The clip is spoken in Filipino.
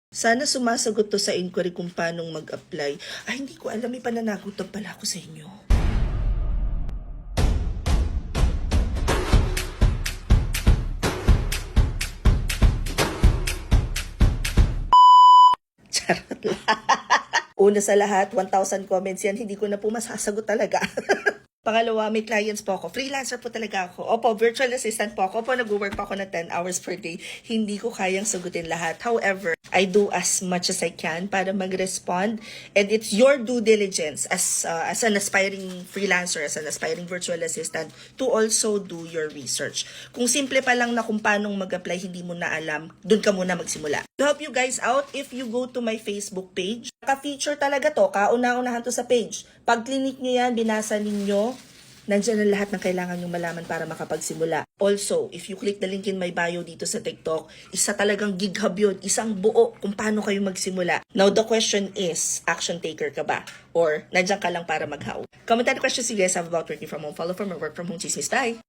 Sana sumasagot to sa inquiry kung paano mag-apply. Ay, hindi ko alam. May pananagutan pala ako sa inyo. Charot lang. Una sa lahat, 1,000 comments yan. Hindi ko na po masasagot talaga. Pangalawa, may clients po ako. Freelancer po talaga ako. Opo, virtual assistant po ako. Opo, nag-work po ako ng 10 hours per day. Hindi ko kayang sagutin lahat. However, I do as much as I can para mag-respond. And it's your due diligence as an aspiring freelancer, as an aspiring virtual assistant, to also do your research. Kung simple pa lang na kung paano mag-apply, hindi mo na alam, dun ka muna magsimula. To help you guys out, if you go to my Facebook page, naka-feature talaga to. Kauna-unahan to sa page. Pag clinic nyo yan, binasa ninyo, nandiyan ang lahat ng kailangan nyong malaman para makapagsimula. Also, if you click the link in my bio dito sa TikTok, isa talagang gig hub yun, isang buo kung paano kayo magsimula. Now, the question is, action taker ka ba? Or, nandiyan ka lang para mag-how? Comment down the questions you guys have about working from home, follow from or work from home, chismis tayo!